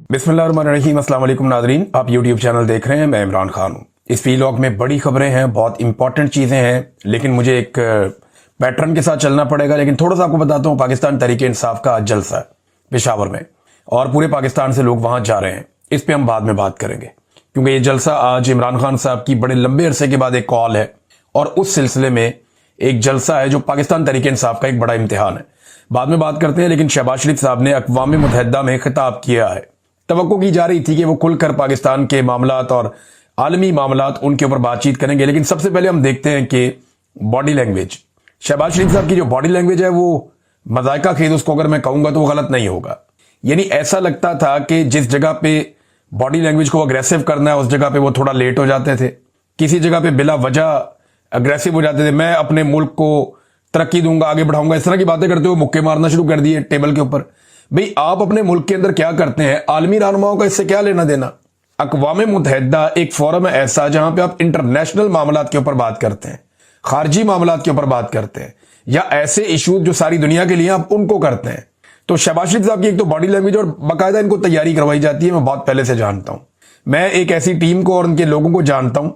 बिस्मिल्लाहिर्रहमानिर्रहीम। अस्सलाम वालेकुम नाज़रीन, आप यूट्यूब चैनल देख रहे हैं। मैं इमरान खान हूँ। इस वीलॉग में बड़ी खबरें हैं, बहुत इंपॉर्टेंट चीज़ें हैं, लेकिन मुझे एक पैटर्न के साथ चलना पड़ेगा। लेकिन थोड़ा सा आपको बताता हूँ, पाकिस्तान तहरीक इंसाफ का आज जलसा है पेशावर में और पूरे पाकिस्तान से लोग वहां जा रहे हैं। इस पर हम बाद में बात करेंगे, क्योंकि ये जलसा आज इमरान खान साहब की बड़े लंबे अरसे के बाद एक कॉल है और उस सिलसिले में एक जलसा है जो पाकिस्तान तहरीक इंसाफ का एक बड़ा इम्तिहान है। बाद में बात करते हैं। लेकिन शहबाज शरीफ साहब ने अक़वाम मुत्तहिदा में खिताब किया है। तवक्को की जा रही थी कि वो खुलकर पाकिस्तान के मामलात और आलमी मामलात उनके ऊपर बातचीत करेंगे। लेकिन सबसे पहले हम देखते हैं कि बॉडी लैंग्वेज, शहबाज शरीफ साहब की जो बॉडी लैंग्वेज है वो मजायका खेद, उसको अगर मैं कहूंगा तो वो गलत नहीं होगा। यानी ऐसा लगता था कि जिस जगह पे बॉडी लैंग्वेज को अग्रेसिव करना है उस जगह पे वो थोड़ा लेट हो जाते थे, किसी जगह पे बिला वजह अग्रेसिव हो जाते थे। मैं अपने मुल्क को तरक्की दूंगा, आगे बढ़ाऊंगा, इस तरह की बातें करते हुए मुक्के मारना शुरू कर दिए टेबल के ऊपर। भाई आप अपने मुल्क के अंदर क्या करते हैं, आलमी रहनुमाओं का इससे क्या लेना देना। अक़वाम मुत्तहिदा एक फोरम है ऐसा जहां पे आप इंटरनेशनल मामलात के ऊपर बात करते हैं, खारजी मामलात के ऊपर बात करते हैं, या ऐसे इशूज जो सारी दुनिया के लिए आप उनको करते हैं। तो शहबाज शरीफ साहब की एक तो बॉडी लैंग्वेज और बाकायदा इनको तैयारी करवाई जाती है। मैं बहुत पहले से जानता हूं, मैं एक ऐसी टीम को और उनके लोगों को जानता हूं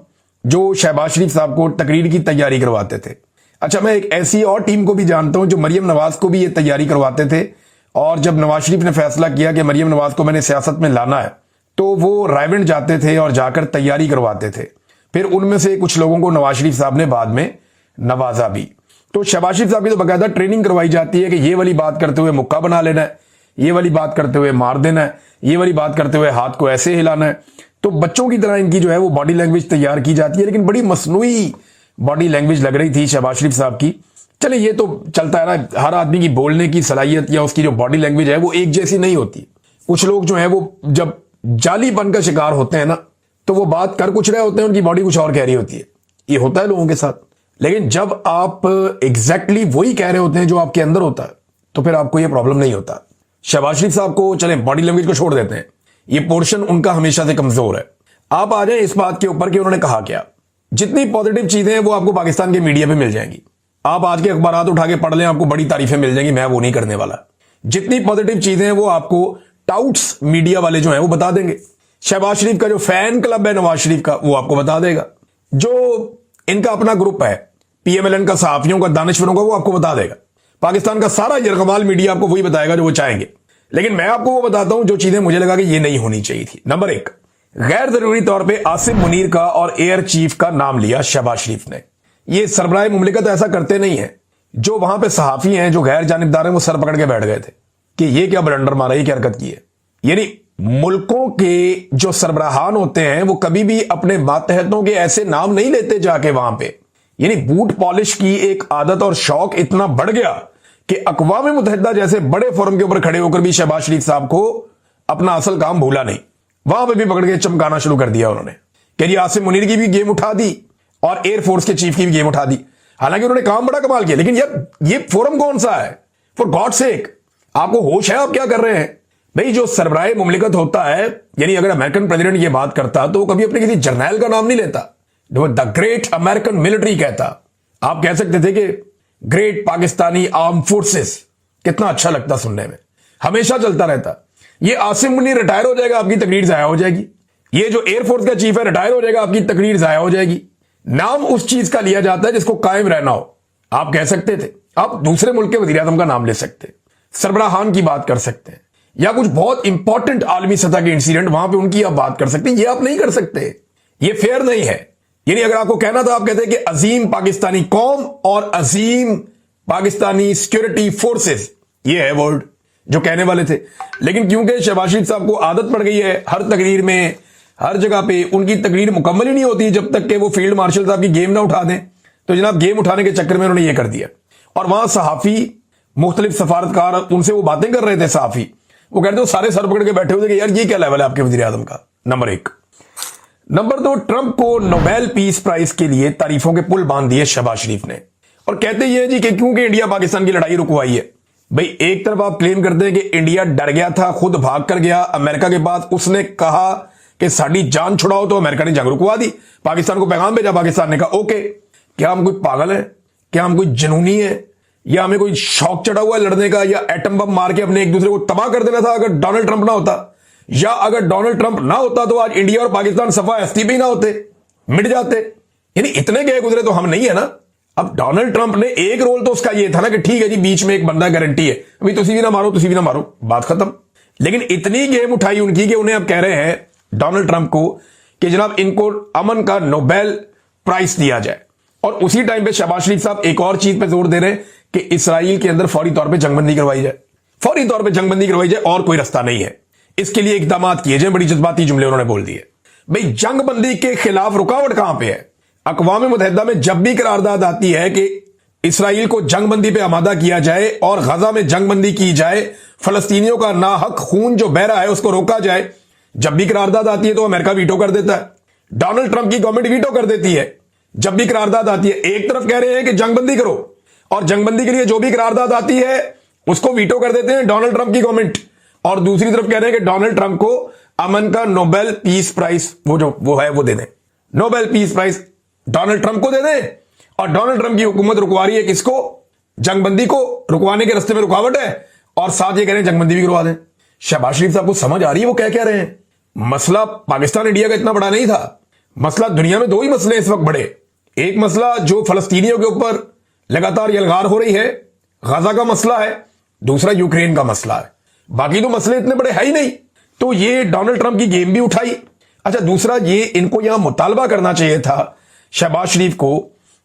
जो शहबाज शरीफ साहब को तकरीर की तैयारी करवाते थे। अच्छा, मैं एक ऐसी और टीम को भी जानता हूं जो मरियम नवाज को भी ये तैयारी करवाते थे। और जब नवाज शरीफ ने फैसला किया कि मरियम नवाज को मैंने सियासत में लाना है, तो वो रायवेंड जाते थे और जाकर तैयारी करवाते थे। फिर उनमें से कुछ लोगों को नवाज शरीफ साहब ने बाद में नवाजा भी। तो शहबाज शरीफ साहब की तो बाकायदा ट्रेनिंग करवाई जाती है कि ये वाली बात करते हुए मुक्का बना लेना है, ये वाली बात करते हुए मार देना है, ये वाली बात करते हुए हाथ को ऐसे हिलाना है। तो बच्चों की तरह इनकी जो है वो बॉडी लैंग्वेज तैयार की जाती है। लेकिन बड़ी मसनूई बॉडी लैंग्वेज लग रही थी शहबाज शरीफ साहब की। चले, ये तो चलता है ना, हर आदमी की बोलने की सलाहियत या उसकी जो बॉडी लैंग्वेज है वो एक जैसी नहीं होती। कुछ लोग जो है वो जब जालीपन का शिकार होते हैं ना, तो वो बात कर कुछ रहे होते हैं, उनकी बॉडी कुछ और कह रही होती है। ये होता है लोगों के साथ। लेकिन जब आप एग्जैक्टली वही कह रहे होते हैं जो आपके अंदर होता है, तो फिर आपको ये प्रॉब्लम नहीं होता। शहबाज शरीफ साहब को चले बॉडी लैंग्वेज को छोड़ देते हैं, ये पोर्शन उनका हमेशा से कमजोर है। आप आ जाए इस बात के ऊपर कि उन्होंने कहा क्या। जितनी पॉजिटिव चीजें हैं वो आपको पाकिस्तान के मीडिया पे मिल जाएंगी। आप आज के अखबारात उठा के पढ़ लें, आपको बड़ी तारीफें मिल जाएंगी। मैं वो नहीं करने वाला। जितनी पॉजिटिव चीजें हैं वो आपको टाउट्स मीडिया वाले जो हैं वो बता देंगे। शहबाज शरीफ का जो फैन क्लब है नवाज शरीफ का, वो आपको बता देगा। जो इनका अपना ग्रुप है पीएमएलएन का, सहाफियों का, दानिश्वरों का, वो आपको बता देगा। पाकिस्तान का सारा यरगमाल मीडिया आपको वही बताएगा जो वो चाहेंगे। लेकिन मैं आपको वो बताता हूं जो चीजें मुझे लगा कि ये नहीं होनी चाहिए थी। नंबर 1, गैर जरूरी तौर पे आसिम मुनीर का और एयर चीफ का नाम लिया शहबाज शरीफ ने। ये सरबराह मुमलिकत ऐसा करते नहीं है। जो वहां पे सहाफी हैं, जो गैर जानिबदार हैं, वो सर पकड़ के बैठ गए थे कि ये क्या ब्लंडर मारा, ये क्या हरकत की है। यानी मुल्कों के जो सरबराहान होते हैं वो कभी भी अपने मातहतों के ऐसे नाम नहीं लेते जाके वहां पे। यानी बूट पॉलिश की एक आदत और शौक इतना बढ़ गया कि अक़वाम मुत्तहिदा जैसे बड़े फोरम के ऊपर खड़े होकर भी शहबाज शरीफ साहब को अपना असल काम भूला नहीं। वहां पे भी पकड़ के चमकाना शुरू कर दिया उन्होंने कि आसिम मुनीर की भी गेम उठा दी और एयरफोर्स के चीफ की भी गेम उठा दी। हालांकि उन्होंने काम बड़ा कमाल किया। लेकिन यार ये फोरम कौन सा है, फॉर गॉड सेक, आपको होश है आप क्या कर रहे हैं। भाई जो सरबराह मुमलिकत होता है, यानी अगर अमेरिकन प्रेसिडेंट ये बात करता तो वो कभी अपने किसी जर्नैल का नाम नहीं लेता, द ग्रेट अमेरिकन मिलिट्री कहता। आप कह सकते थे कि ग्रेट पाकिस्तानी आर्म फोर्सेस, कितना अच्छा लगता सुनने में, हमेशा चलता रहता। ये आसिम मुनीर रिटायर हो जाएगा, आपकी तकरीर जाया हो जाएगी। ये जो एयरफोर्स का चीफ है रिटायर हो जाएगा, आपकी तकरीर जाया हो जाएगी। नाम उस चीज का लिया जाता है जिसको कायम रहना हो। आप कह सकते थे, आप दूसरे मुल्क के वजीर आज़म का नाम ले सकते, सरबराहान की बात कर सकते हैं, या कुछ बहुत इंपॉर्टेंट आलमी सतह के इंसिडेंट वहां पे उनकी आप बात कर सकते हैं। ये आप नहीं कर सकते, ये फेयर नहीं है। यानी अगर आपको कहना था, आप कहते हैं कि अजीम पाकिस्तानी कौम और अजीम पाकिस्तानी सिक्योरिटी फोर्सेस, ये है वर्ड जो कहने वाले थे। लेकिन क्योंकि शहबाज शरीफ साहब को आदत पड़ गई है हर तकरीर में, हर जगह पे उनकी तकरीर मुकम्मल ही नहीं होती जब तक कि वो फील्ड मार्शल साहब की गेम ना उठा दें। तो जनाब गेम उठाने के चक्कर में उन्होंने ये कर दिया। और वहां सहाफी, मुख्तलिफ सफारतकार, उनसे वो बातें कर रहे थे सहाफी, वो कहते हैं सारे सर पकड़ के बैठे हुए थे कि यार ये क्या लेवल है आपके वजीर आज़म का। नंबर 1। नंबर 2, ट्रंप को नोबेल पीस प्राइज के लिए तारीफों के पुल बांध दिए शहबाज शरीफ ने। और कहते ये जी कि क्योंकि इंडिया पाकिस्तान की लड़ाई रुकवाई है। भाई एक तरफ आप क्लेम करते हैं कि इंडिया डर गया था, खुद भाग कर गया अमेरिका के पास, उसने कहा कि साड़ी जान छुड़ाओ, तो अमेरिका ने जंग रुकवा दी, पाकिस्तान को पैगाम भेजा, पाकिस्तान ने कहा ओके। क्या हम कोई पागल है, क्या हम कोई जुनूनी है, या हमें कोई शौक चढ़ा हुआ है लड़ने का, या एटम बम मार के अपने एक दूसरे को तबाह कर देना था अगर डोनाल्ड ट्रंप ना होता। या अगर डोनाल्ड ट्रंप ना होता तो आज इंडिया और पाकिस्तान सफा हस्ती भी ना होते, मिट जाते। यानी इतने गए गुजरे तो हम नहीं है ना। अब डोनाल्ड ट्रंप ने एक रोल तो उसका ये था ना कि ठीक है जी, बीच में एक बंदा गारंटी है, अभी तुसी भी ना मारो, तुसी भी ना मारो, बात खत्म। लेकिन इतनी गेम उठाई उनकी कि उन्हें अब कह रहे हैं डोनाल्ड ट्रंप को कि जनाब इनको अमन का नोबेल प्राइज दिया जाए। और उसी टाइम पे शहबाज शरीफ साहब एक और चीज पे जोर दे रहे हैं कि इसराइल के अंदर फौरी तौर पे जंगबंदी करवाई जाए, फौरी तौर पे जंगबंदी करवाई जाए, और कोई रास्ता नहीं है, इसके लिए इकदाम किए जाए। बड़ी जज्बाती जुमले उन्होंने बोल दिए। भाई जंगबंदी के खिलाफ रुकावट कहां पे है? अक़वाम मुत्तहिदा में जब भी करारदाद आती है कि इसराइल को जंगबंदी पे आमादा किया जाए और गजा में जंगबंदी की जाए, फलस्तीनियों का नाहक खून जो बह रहा है उसको रोका जाए, जब भी करारदाद आती है तो अमेरिका वीटो कर देता है, डोनाल्ड ट्रंप की गवर्नमेंट वीटो कर देती है। जब भी करारदाद आती है, एक तरफ कह रहे हैं कि जंगबंदी करो और जंगबंदी के लिए जो भी करारदाद आती है उसको वीटो कर देते हैं डोनाल्ड ट्रंप की गवर्नमेंट, और दूसरी तरफ कह रहे हैं कि डोनाल्ड ट्रंप को अमन का नोबेल पीस प्राइज वो है वो दे दें, Nobel peace prize Donald Trump को दे दें। और डोनाल्ड ट्रंप की हुकूमत रुकवा रही है किसको? जंगबंदी को रुकवाने के रास्ते में रुकावट है, और साथ ये कह रहे हैं जंगबंदी भी करवा दें। शहबाज शरीफ साहब को समझ आ रही है वो क्या कह रहे हैं? मसला पाकिस्तान इंडिया का इतना बड़ा नहीं था, मसला दुनिया में दो ही मसले इस वक्त बड़े। एक मसला जो फलस्तीनियों के ऊपर लगातार यलगार हो रही है, गजा का मसला है, दूसरा यूक्रेन का मसला है। बाकी तो मसले इतने बड़े है ही नहीं, तो ये डोनाल्ड ट्रंप की गेम भी उठाई। अच्छा, दूसरा ये इनको यहां मुतालबा करना चाहिए था शहबाज शरीफ को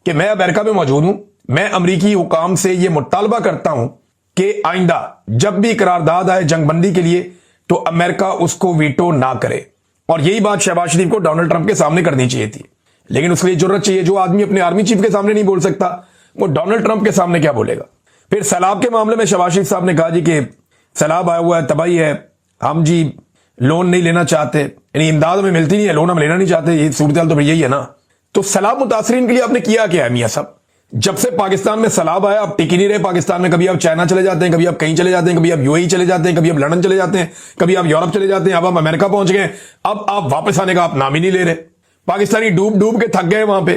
कि मैं अमेरिका में मौजूद हूं, मैं अमरीकी हुकाम से यह मुतालबा करता हूं कि आइंदा जब भी करारदाद आए जंगबंदी के लिए तो अमेरिका उसको वीटो ना करे। और यही बात शहबाज शरीफ को डोनाल्ड ट्रंप के सामने करनी चाहिए थी, लेकिन उसके लिए जरूरत चाहिए। जो आदमी अपने आर्मी चीफ के सामने नहीं बोल सकता, वो डोनाल्ड ट्रंप के सामने क्या बोलेगा? फिर सैलाब के मामले में शहबाज शरीफ साहब ने कहा जी कि सैलाब आया हुआ है, तबाही है, हम जी लोन नहीं लेना चाहते, यानी इमदाद हमें मिलती नहीं है, लोन हम लेना नहीं चाहते, ये सूरत हाल तो यही है ना। तो सैलाब मुतासरीन के लिए आपने किया क्या है मियां साहब? जब से पाकिस्तान में सैलाब आया आप टिक ही नहीं रहे पाकिस्तान में। कभी आप चाइना चले जाते हैं, कभी आप कहीं चले जाते हैं, कभी आप यूएई चले जाते हैं, कभी आप लंदन चले जाते हैं, कभी आप यूरोप चले जाते हैं, अब आप अमेरिका पहुंच गए, अब आप वापस आने का आप नाम ही नहीं ले रहे। पाकिस्तानी डूब डूब के थक गए, वहां पे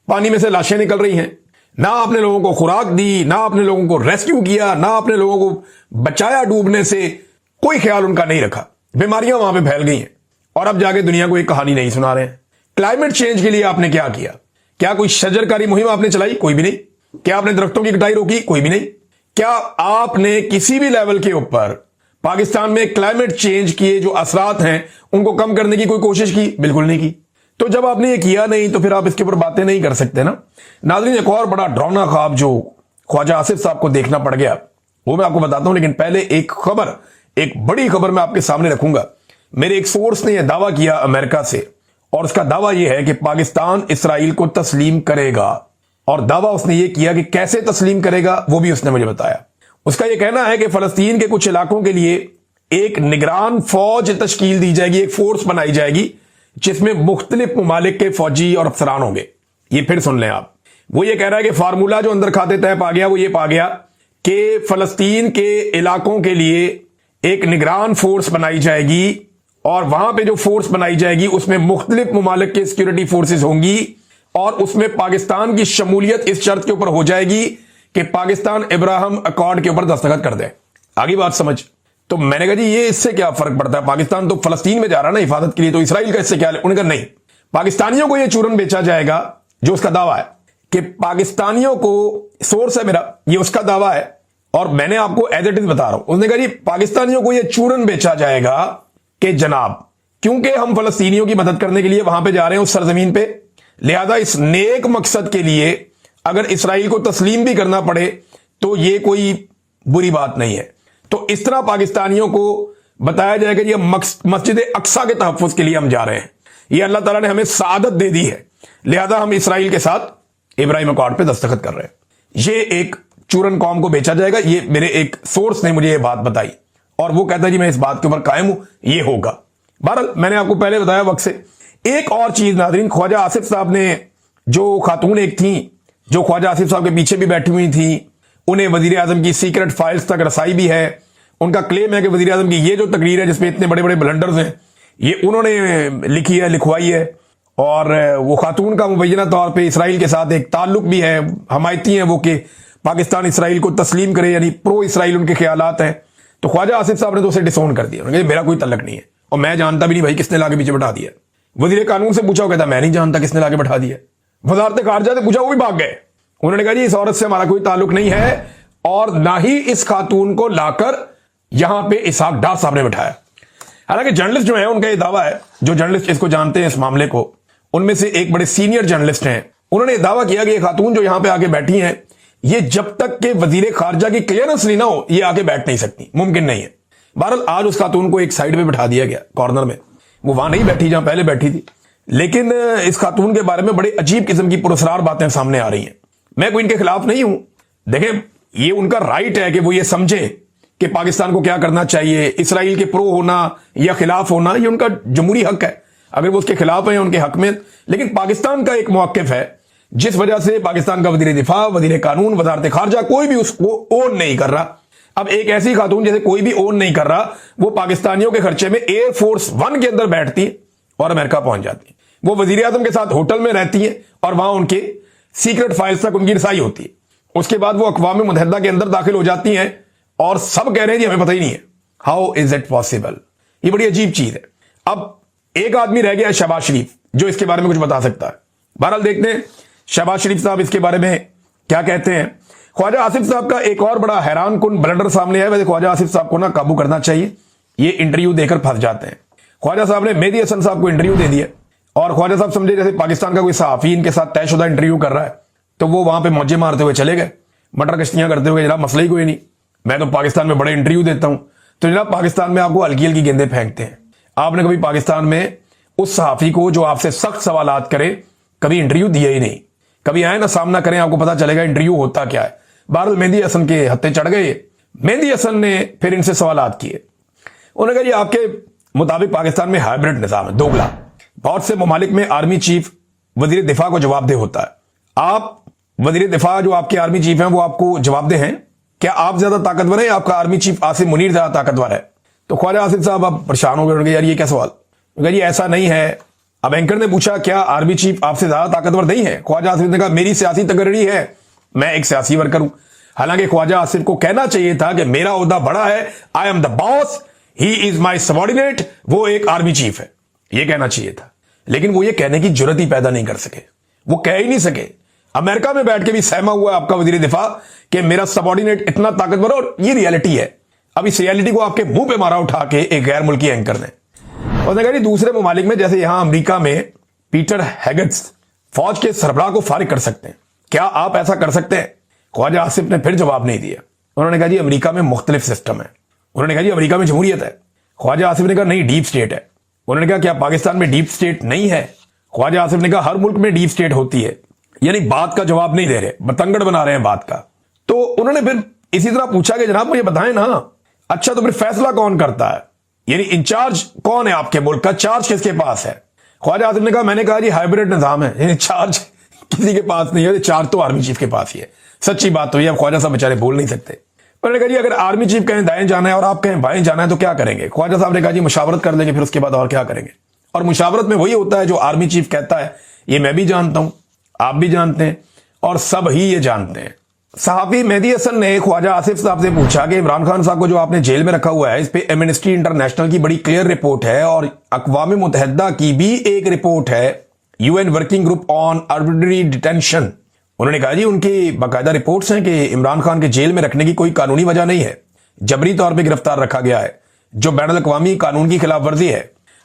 पानी में से लाशें निकल रही हैं। ना आपने लोगों को खुराक दी, ना आपने लोगों को रेस्क्यू किया, ना आपने लोगों को बचाया डूबने से, कोई ख्याल उनका नहीं रखा। बीमारियां वहां पे फैल गई हैं और अब जाके दुनिया को एक कहानी नहीं सुना रहे हैं। क्लाइमेट चेंज के लिए आपने क्या किया? क्या कोई शजरकारी मुहिम आपने चलाई? कोई भी नहीं। क्या आपने दरख्तों की कटाई रोकी? कोई भी नहीं। क्या आपने किसी भी लेवल के ऊपर पाकिस्तान में क्लाइमेट चेंज के जो असरात हैं उनको कम करने की कोई कोशिश की? बिल्कुल नहीं की। तो जब आपने ये किया नहीं तो फिर आप इसके ऊपर बातें नहीं कर सकते ना। नाज़रीन, एक और बड़ा डरावना ख्वाब जो ख्वाजा आसिफ साहब को देखना पड़ गया वो मैं आपको बताता हूं, लेकिन पहले एक खबर, एक बड़ी खबर मैं आपके सामने रखूंगा। मेरे एक सोर्स ने यह दावा किया अमेरिका से, और उसका दावा यह है कि पाकिस्तान इसराइल को तस्लीम करेगा। और दावा उसने यह किया कि कैसे तस्लीम करेगा वो भी उसने मुझे बताया। उसका यह कहना है कि फलस्तीन के कुछ इलाकों के लिए एक निगरान फौज तश्कील दी जाएगी, एक फोर्स बनाई जाएगी जिसमें मुख्तलिफ ममालिक के फौजी और अफसरान होंगे। ये फिर सुन लें आप। वो ये कह रहा है कि फार्मूला जो अंदर खाते तय पा गया वो ये पा गया कि फलस्तीन के इलाकों के लिए एक निगरान फोर्स बनाई जाएगी, और वहां पे जो फोर्स बनाई जाएगी उसमें मुख्तलिफ ममालिक के सिक्योरिटी फोर्सेस होंगी, और उसमें पाकिस्तान की शमूलियत इस शर्त के ऊपर हो जाएगी कि पाकिस्तान इब्राहिम अकॉर्ड के ऊपर दस्तखत कर दे। आगे बात समझ। तो मैंने कहा जी ये इससे क्या फर्क पड़ता है, पाकिस्तान तो फलस्तीन में जा रहा है ना हिफाजत के लिए, तो इसराइल का इससे क्या? उन्होंने कहा नहीं, पाकिस्तानियों को यह चूरन बेचा जाएगा, जो उसका दावा है कि पाकिस्तानियों को, सोर्स है मेरा, ये उसका दावा है और मैंने आपको एज इट इज बता रहा हूं। उसने कहा जी पाकिस्तानियों को यह चूरन बेचा जाएगा कि जनाब क्योंकि हम फलस्तीनियों की मदद करने के लिए वहां पे जा रहे हैं उस सरजमीन पे, लिहाजा इस नेक मकसद के लिए अगर इसराइल को तस्लीम भी करना पड़े तो ये कोई बुरी बात नहीं है। तो इस तरह पाकिस्तानियों को बताया जाएगा कि मस्जिद अक्सा के तहफ्फुज के लिए हम जा रहे हैं, ये अल्लाह ताला ने हमें सादत दे दी है, लिहाजा हम इसराइल के साथ इब्राहिम अकॉर्ड पे दस्तखत कर रहे हैं। ये एक चूरन कौम को बेचा जाएगा। ये मेरे एक सोर्स ने मुझे ये बात बताई और वो कहता है जी मैं इस बात के ऊपर कायम हूं, ये होगा। बहरहाल मैंने आपको पहले बताया वक्त से। एक और चीज नाज़रीन, ख्वाजा आसिफ साहब ने, जो खातून एक थी जो ख्वाजा आसिफ साहब के पीछे भी बैठी हुई थी, उन्हें वजीर आजम की सीक्रेट फाइल्स तक रसाई भी है। उनका क्लेम है कि वजीर आजम की ये जो तकरीर है जिसमें इतने बड़े बड़े ब्लंडर्स हैं ये उन्होंने लिखी है, लिखवाई है, और वो खातून का मुबैना तौर पर इसराइल के साथ एक ताल्लुक भी है, हमायती हैं वो कि पाकिस्तान इसराइल को तस्लीम करे, यानी प्रो इसराइल उनके ख्यालात हैं। तो ख्वाजा आसिफ साहब ने तो उसे डिसोन कर दिया, उन्होंने कहा मेरा कोई तल्लक नहीं है, और मैं जानता भी नहीं भाई किसने लाके पीछे बैठा दिया। वजीर कानून से पूछा, वो कहता मैं नहीं जानता किसने लाके बैठा दिया। वजारत खारजा से पूछा, वो भी भाग गए। उन्होंने कहा जी इस औरत से हमारा कोई ताल्लुक नहीं है और ना ही इस खातून को लाकर यहां पे इसहाक डार साहब ने बैठाया। हालांकि जर्नलिस्ट जो है उनका यह दावा है, जो जर्नलिस्ट इसको जानते हैं इस मामले को, उनमें से एक बड़े सीनियर जर्नलिस्ट हैं, उन्होंने दावा किया कि ये खातून जो यहां पे आके बैठी हैं, ये जब तक के वजीर खारजा की क्लियरेंस नहीं ना हो ये आके बैठ नहीं सकती, मुमकिन नहीं है। बहरहाल आज उस खातून को एक साइड में बैठा दिया गया कॉर्नर में, वो वहां नहीं बैठी जहां पहले बैठी थी। लेकिन इस खातून के बारे में बड़ी अजीब किस्म की पुरस्कार बातें सामने आ रही हैं। मैं कोई इनके खिलाफ नहीं हूं, देखें ये उनका राइट है कि वो ये समझे कि पाकिस्तान को क्या करना चाहिए, इसराइल के प्रो होना या खिलाफ होना ये उनका जमहूरी हक है, अगर वो उसके खिलाफ है उनके हक में। लेकिन पाकिस्तान का एक मौक़िफ़ है जिस वजह से पाकिस्तान का वज़ीर दिफा, वज़ीर कानून, वज़ारत खारजा कोई भी उसको ओन नहीं कर रहा। अब एक ऐसी खातून जैसे कोई भी ओन नहीं कर रहा, वो पाकिस्तानियों के खर्चे में एयरफोर्स 1 के अंदर बैठती है और अमेरिका पहुंच जाती है। वो वज़ीर आज़म के साथ होटल में रहती है और वहां उनके सीक्रेट फाइल्स तक उनकी रसाई होती है। उसके बाद वो अक़वाम मुत्तहिदा के अंदर दाखिल हो जाती हैं और सब कह रहे हैं जी हमें पता ही नहीं है। How is it possible? ये बड़ी अजीब चीज है। अब एक आदमी रह गया शहबाज शरीफ, जो इसके बारे में कुछ बता सकता है। बहरहाल देखते हैं शहबाज शरीफ साहब इसके बारे में क्या कहते हैं। ख्वाजा आसिफ साहब का एक और बड़ा हैरान कुन ब्लंडर सामने आया। वैसे ख्वाजा आसिफ साहब को ना काबू करना चाहिए, ये इंटरव्यू देकर फंस जाते हैं। ख्वाजा साहब ने मेहदी हसन साहब को इंटरव्यू दे दिया और ख्वाजा साहब समझे जैसे पाकिस्तान का कोई सहाफी इनके साथ तयशुदा इंटरव्यू कर रहा है, तो वो वहां पे मौजे मारते हुए चले गए, मटर कश्तियां करते हुए, जनाब मसला ही कोई नहीं, मैं तो पाकिस्तान में बड़े इंटरव्यू देता हूं। तो जनाब पाकिस्तान में आपको हल्की हल्की गेंदे फेंकते हैं। आपने कभी पाकिस्तान में उस सहाफी को जो आपसे सख्त सवालात करे कभी इंटरव्यू दिया ही नहीं। कभी आए ना सामना करें, आपको पता चलेगा इंटरव्यू होता क्या है। बहरहाल मेहदी हसन के हत्थे चढ़ गए। मेहदी हसन ने फिर इनसे सवालात किए। उन्होंने कहा जी आपके मुताबिक पाकिस्तान में हाइब्रिड निजाम है, दोगला। बहुत से ममालिक में आर्मी चीफ वजीर दिफा को जवाबदेह होता है। आप वजीर दिफा जो आपके आर्मी चीफ हैं वो आपको जवाबदेह हैं? क्या आप ज्यादा ताकतवर हैं? आपका आर्मी चीफ आसिम मुनीर ज्यादा ताकतवर है? तो ख्वाजा आसिफ साहब अब परेशान हो गए, यार ये क्या सवाल। ये ऐसा नहीं है। अब एंकर ने पूछा क्या आर्मी चीफ आपसे ज्यादा ताकतवर नहीं है? ख्वाजा आसिफ ने कहा मेरी सियासी तगड़ी है, मैं एक सियासी वर्कर हूं। हालांकि ख्वाजा आसिफ को कहना चाहिए था कि मेरा ओहदा बड़ा है, I am the boss, he is my subordinate, वो एक आर्मी चीफ है, ये कहना चाहिए था। लेकिन वो ये कहने की जरूरत ही पैदा नहीं कर सके, वो कह ही नहीं सके। अमेरिका में बैठ के भी सहमा हुआ आपका वजीर दिफा कि मेरा सबॉर्डिनेट इतना ताकतवर, और ये रियलिटी है। अब इस रियलिटी को आपके मुंह पे मारा उठा के एक गैर मुल्की एंकर ने। और देखा दूसरे ममालिक में जैसे यहां अमेरिका में पीटर हेगेट्स फौज के सरबराह को फारिग कर सकते हैं, क्या आप ऐसा कर सकते हैं? ख्वाजा आसिफ ने फिर जवाब नहीं दिया। उन्होंने कहा जी अमेरिका में मुख्तलिफ सिस्टम है। उन्होंने कहा जी अमेरिका में जमहूरियत है। ख्वाजा आसिफ ने कहा नहीं, डीप स्टेट है। उन्होंने कहा क्या पाकिस्तान में डीप स्टेट नहीं है? ख्वाजा आसिफ ने कहा हर मुल्क में डीप स्टेट होती है। यानी बात का जवाब नहीं दे रहे, बतंगड़ बना रहे हैं बात का। तो उन्होंने फिर इसी तरह पूछा कि जनाब मुझे बताएं ना, अच्छा तो फिर फैसला कौन करता है, यानी इंचार्ज कौन है आपके मुल्क का, चार्ज किसके पास है? ख्वाजा आसिफ ने कहा मैंने कहा जी हाइब्रिड निजाम है, यानी चार्ज किसी के पास नहीं है, चार्ज तो आर्मी चीफ के पास ही है। सच्ची बात तो ये, अब ख्वाजा साहब बेचारे बोल नहीं सकते। उन्होंने कहा जी अगर आर्मी चीफ कहें दाएं जाना है और आप कहें बाएं जाना है तो क्या करेंगे? ख्वाजा साहब ने कहा जी मुशावरत कर लेंगे, फिर उसके बाद और क्या करेंगे। और मुशावरत में वही होता है जो आर्मी चीफ कहता है, ये मैं भी जानता हूं, आप भी जानते हैं और सब ही ये जानते हैं। सहाफी मेहदी हसन ने ख्वाजा आसिफ साहब से पूछा कि इमरान खान साहब को जो आपने जेल में रखा हुआ है, इस पे एमनेस्टी इंटरनेशनल की बड़ी क्लियर रिपोर्ट है और अक़वाम मुत्तहिदा की भी एक रिपोर्ट है, UN working group on arbitrary detention. उन्होंने कहा जी उनकी बाकायदा रिपोर्ट्स हैं कि इमरान खान के जेल में रखने की कोई कानूनी वजह नहीं है, जबरी तौर पर गिरफ्तार रखा गया है, जो बैनुल अक़वामी कानून की खिलाफ वर्जी है।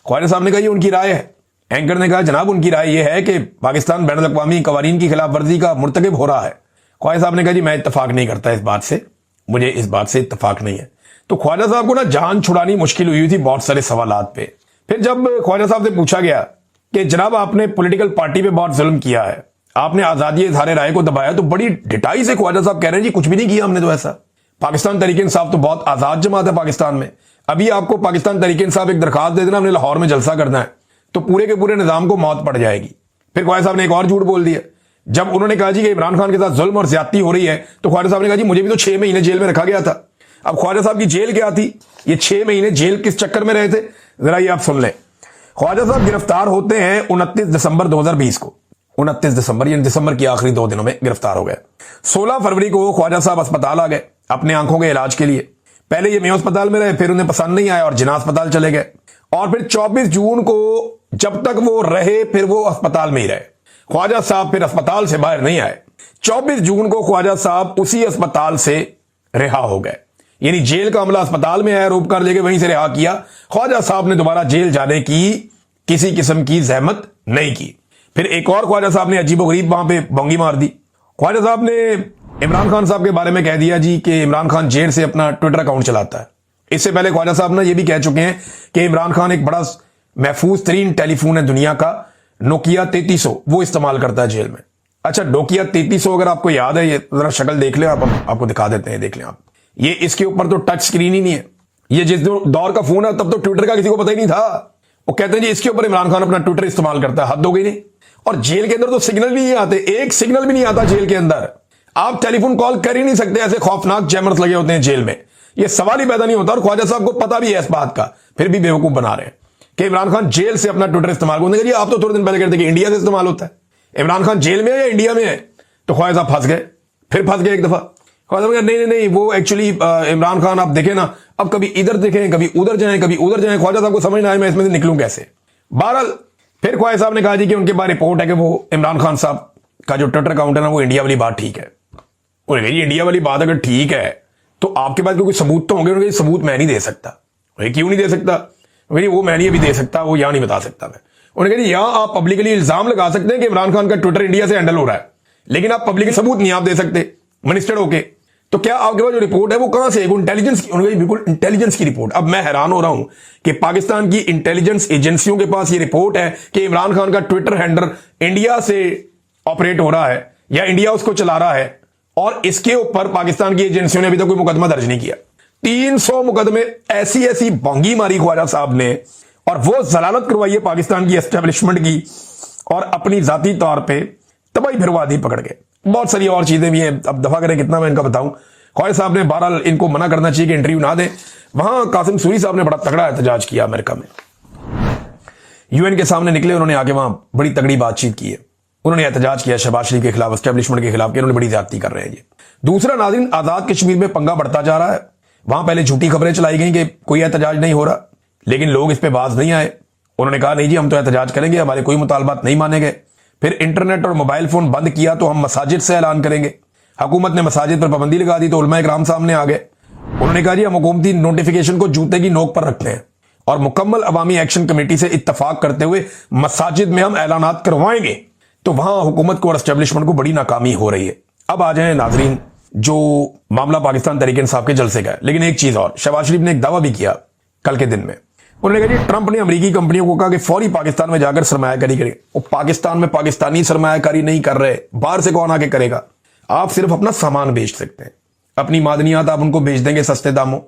ख्वाजा साहब ने कहा ये उनकी राय है। एंकर ने कहा जनाब उनकी राय यह है कि पाकिस्तान बैनुल अक़वामी कवानीन की खिलाफ वर्जी का मुर्तकिब हो रहा है। ख्वाजा साहब ने कहा जी मैं इत्तफाक नहीं करता इस बात से, मुझे इस बात से इत्तफाक नहीं है। तो ख्वाजा साहब को ना जान छुड़ानी मुश्किल हुई थी बहुत सारे सवालात पे। फिर जब ख्वाजा साहब से पूछा गया कि जनाब आपने पॉलिटिकल पार्टी पे बहुत जुल्म किया है, आपने आजादी इज़हार राय को दबाया, तो बड़ी डिटाई से ख्वाजा साहब कह रहे हैं जी कुछ भी नहीं किया हमने तो ऐसा। पाकिस्तान तहरीक इंसाफ तो बहुत आजाद जमात है पाकिस्तान में। अभी आपको पाकिस्तान तहरीक इंसाफ एक दरखास्त दे देना, हमने लाहौर में जलसा करना है, तो पूरे के पूरे निजाम को मौत पड़ जाएगी। फिर ख्वाजा साहब ने एक और झूठ बोल दिया। जब उन्होंने कहा जी कि इमरान खान के साथ जुल्म और ज्यादती हो रही है, तो ख्वाजा साहब ने कहा जी मुझे भी तो 6 महीने जेल में रखा गया था। अब ख्वाजा साहब की जेल क्या थी, ये 6 महीने जेल किस चक्कर में रहे थे, जरा ये आप सुन लें। ख्वाजा साहब गिरफ्तार होते हैं 29 दिसंबर 2020 को। 29 दिसंबर यानी दिसंबर की आखिरी 2 दिनों में गिरफ्तार हो गए। 16 फरवरी को ख्वाजा साहब अस्पताल आ गए अपने आंखों के इलाज के लिए। पहले ये मेयो अस्पताल में रहे, फिर उन्हें पसंद नहीं आया और जिन्ना अस्पताल चले गए। और फिर 24 जून को जब तक वो रहे फिर वो अस्पताल में ही रहे। ख्वाजा साहब फिर अस्पताल से बाहर नहीं आए। 24 जून को ख्वाजा साहब उसी अस्पताल से रिहा हो गए, यानी जेल का अमला अस्पताल में आया, रोक कर लेके वहीं से रिहा किया। ख्वाजा साहब ने दोबारा जेल जाने की किसी किस्म की जहमत नहीं की। फिर एक और ख्वाजा साहब ने अजीबोगरीब वहां पे बोंगी मार दी। ख्वाजा साहब ने इमरान खान साहब के बारे में कह दिया जी कि इमरान खान जेल से अपना ट्विटर अकाउंट चलाता है। इससे पहले ख्वाजा साहब ने यह भी कह चुके हैं कि इमरान खान एक बड़ा महफूज तरीन टेलीफोन है दुनिया का, नोकिया 3300, वो इस्तेमाल करता है जेल में। अच्छा, नोकिया 3300 अगर आपको याद है, ये जरा शक्ल देख ले आप, आपको दिखा देते हैं, देख लें आप। ये इसके ऊपर तो टच स्क्रीन ही नहीं है। ये जिस दौर का फोन है तब तो ट्विटर का किसी को पता ही नहीं था। वो कहते हैं जी इसके ऊपर इमरान खान अपना ट्विटर इस्तेमाल करता है। हद हो गई नहीं। और जेल के अंदर तो सिग्नल भी नहीं आते, एक सिग्नल भी नहीं आता जेल के अंदर। आप टेलीफोन कॉल कर ही नहीं सकते, ऐसे खौफनाक जैमर्स लगे होते हैं जेल में। ये सवाल ही पैदा नहीं होता। और ख्वाजा साहब को पता भी है इस बात का, फिर भी बेवकूफ बना रहे हैं कि इमरान खान जेल से अपना ट्विटर इस्तेमाल करते हैं। आप तो थोड़े दिन पहले कहते कि इंडिया से इस्तेमाल होता है। इमरान खान जेल में है या इंडिया में है? तो ख्वाजा साहब फंस गए, फिर फंस गए एक दफा। ख्वाजा साहब नहीं नहीं नहीं, वो एक्चुअली इमरान खान आप देखें ना, अब कभी इधर देखें, कभी उधर जाएं, कभी उधर जाएं। ख्वाजा साहब को समझ ना आए मैं इसमें से निकलूं कैसे। बहरहाल फिर ख्वाजा साहब ने कहा जी कि उनके पास रिपोर्ट है कि वो इमरान खान साहब का जो ट्विटर अकाउंट है ना, वो इंडिया वाली बात ठीक है। उन्होंने इंडिया वाली बात अगर ठीक है तो आपके पास कोई सबूत तो होंगे। उन्होंने सबूत मैं नहीं दे सकता। क्यों नहीं दे सकता? वो मैं नहीं अभी दे सकता, वो यहां नहीं बता सकता मैं। उन्होंने कहा यहां आप पब्लिकली इल्जाम लगा सकते हैं कि इमरान खान का ट्विटर इंडिया से हैंडल हो रहा है, लेकिन आप पब्लिक सबूत नहीं आप दे सकते मिनिस्टर होके। तो क्या आपके पास जो रिपोर्ट है वो कहां से? इंटेलिजेंस की, उन्होंने बिल्कुल इंटेलिजेंस की रिपोर्ट। अब मैं हैरान हो रहा हूं कि पाकिस्तान की इंटेलिजेंस एजेंसियों के पास ये रिपोर्ट है कि इमरान खान का ट्विटर हैंडल इंडिया से ऑपरेट हो रहा है या इंडिया उसको चला रहा है, और इसके ऊपर पाकिस्तान की एजेंसियों ने अभी तक कोई मुकदमा दर्ज नहीं किया। 300 मुकदमे ऐसी ऐसी बोंगी मारी ख्वाजा साहब ने, और वो जलालत करवाई है पाकिस्तान की एस्टेब्लिशमेंट की, और अपनी जाती तौर पे तबाही फिरवा दी पकड़ के। बहुत सारी और चीजें भी हैं, अब दफा करें कितना मैं इनका बताऊं। ख्वाजा साहब ने बहरहाल इनको मना करना चाहिए कि इंटरव्यू ना दें। वहां कासिम सूरी साहब ने बड़ा तगड़ा एहतजाज किया अमेरिका में, यूएन के सामने निकले, उन्होंने आके वहां बड़ी तगड़ी बातचीत की है। उन्होंने एहतजाज किया शहबाज शरीफ के खिलाफ, एस्टेब्लिशमेंट के खिलाफ, कि उन्होंने बड़ी ज्यादती कर रहे हैं ये। दूसरा नाज़रीन, आजाद कश्मीर में पंगा बढ़ता जा रहा है। वहां पहले झूठी खबरें चलाई गई कि कोई एहतजाज नहीं हो रहा, लेकिन लोग इस पे बाज नहीं आए। उन्होंने कहा नहीं जी हम तो एहतजाज करेंगे, हमारे कोई मुतालबात नहीं माने गए। फिर इंटरनेट और मोबाइल फोन बंद किया तो हम मसाजिद से ऐलान करेंगे। हुकूमत ने मसाजिद पर पाबंदी लगा दी तो उलमा इकराम सामने आ गए। उन्होंने कहा जी हम हुकूमती नोटिफिकेशन को जूते की नोक पर रखते हैं और मुकम्मल अवामी एक्शन कमेटी से इत्तफाक करते हुए मसाजिद में हम ऐलानात करवाएंगे। तो वहां हुकूमत को और एस्टेब्लिशमेंट को बड़ी नाकामी हो रही है। अब आ जाए नाजरीन, जो मामला पाकिस्तान तहरीक इंसाफ के जलसे का है। लेकिन एक चीज और, शहबाज शरीफ ने एक दावा भी किया कल के दिन में। उन्होंने कहा जी ट्रंप ने अमेरिकी कंपनियों को कहा कि फौरी पाकिस्तान में जाकर सरमायाकारी करें। वो पाकिस्तान में पाकिस्तानी सरमायाकारी नहीं कर रहे, बाहर से कौन आके करेगा? आप सिर्फ अपना सामान बेच सकते हैं, अपनी मादनियात आप उनको बेच देंगे सस्ते दामों,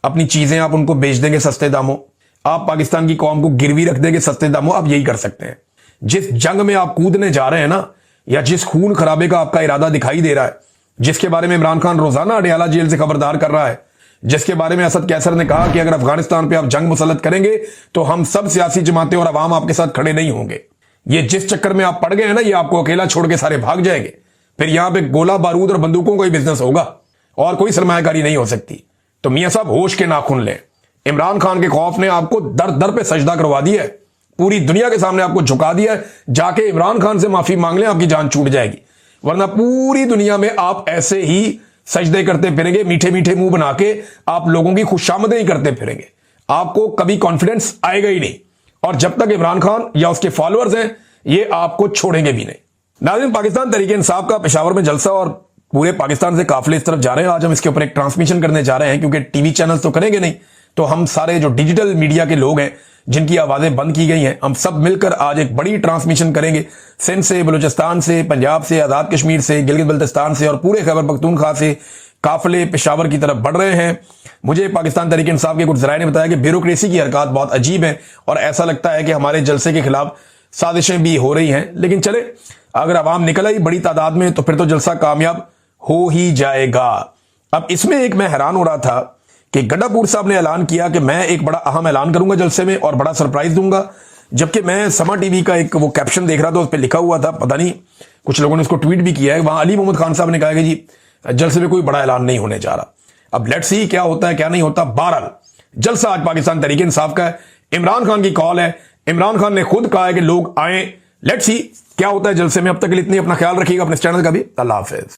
अपनी चीजें आप उनको बेच देंगे सस्ते दामों, आप पाकिस्तान की कौम को गिरवी रख देंगे सस्ते दामों। आप यही कर सकते हैं। जिस जंग में आप कूदने जा रहे हैं ना, या जिस खून खराबे का आपका इरादा दिखाई दे रहा है, जिसके बारे में इमरान खान रोजाना अडयाला जेल से खबरदार कर रहा है, जिसके बारे में असद कैसर ने कहा कि अगर अफगानिस्तान पे आप जंग मुसल्लत करेंगे तो हम सब सियासी जमातें और अवाम आपके साथ खड़े नहीं होंगे। ये जिस चक्कर में आप पड़ गए हैं ना, ये आपको अकेला छोड़ के सारे भाग जाएंगे। फिर यहां पे गोला बारूद और बंदूकों का ही बिजनेस होगा और कोई सरमायाकारी नहीं हो सकती। तो मियां साहब होश के नाखून लें। इमरान खान के खौफ ने आपको दर दर पे सजदा करवा दिया है, पूरी दुनिया के सामने आपको झुका दिया है। जाके इमरान खान से माफी मांग लें, आपकी जान छूट जाएगी, वरना पूरी दुनिया में आप ऐसे ही सजदे करते फिरेंगे, मीठे मीठे मुंह बना के आप लोगों की खुशामदें ही करते फिरेंगे। आपको कभी कॉन्फिडेंस आएगा ही नहीं, और जब तक इमरान खान या उसके फॉलोअर्स हैं ये आपको छोड़ेंगे भी नहीं। नाज़रीन, पाकिस्तान तहरीक इंसाफ का पेशावर में जलसा और पूरे पाकिस्तान से काफिले इस तरफ जा रहे हैं। आज हम इसके ऊपर एक ट्रांसमिशन करने जा रहे हैं, क्योंकि टीवी चैनल तो करेंगे नहीं, तो हम सारे जो डिजिटल मीडिया के लोग हैं जिनकी आवाजें बंद की गई हैं, हम सब मिलकर आज एक बड़ी ट्रांसमिशन करेंगे। सिंध से, बलूचिस्तान से, पंजाब से, आजाद कश्मीर से, गिलगित बल्तिस्तान से और पूरे खैबर पख्तूनख्वा से काफिले पेशावर की तरफ बढ़ रहे हैं। मुझे पाकिस्तान तहरीक इंसाफ के कुछ जराये ने बताया कि ब्यूरोक्रेसी की हरकत बहुत अजीब है और ऐसा लगता है कि हमारे जलसे के खिलाफ साजिशें भी हो रही हैं। लेकिन चले, अगर आवाम निकल आई बड़ी तादाद में तो फिर तो जलसा कामयाब हो ही जाएगा। अब इसमें एक मैं हैरान हो रहा था कि गड्ढापुर साहब ने ऐलान किया कि मैं एक बड़ा अहम ऐलान करूंगा जलसे में और बड़ा सरप्राइज दूंगा, जबकि मैं समा टीवी का एक वो कैप्शन देख रहा था, उस पर लिखा हुआ था, पता नहीं कुछ लोगों ने उसको ट्वीट भी किया है, वहां अली मोहम्मद खान साहब ने कहा कि जी जलसे में कोई बड़ा ऐलान नहीं होने जा रहा। अब लेट्स सी क्या होता है क्या नहीं होता। बहरहाल जलसा आज पाकिस्तान तहरीक इंसाफ का है। इमरान खान की कॉल है, इमरान खान ने खुद कहा है कि लोग आए, लेट्स सी क्या होता है जलसे में। अब तक के लिए इतनी, अपना ख्याल रखिएगा, अपने चैनल का भी। अल्लाह हाफिज।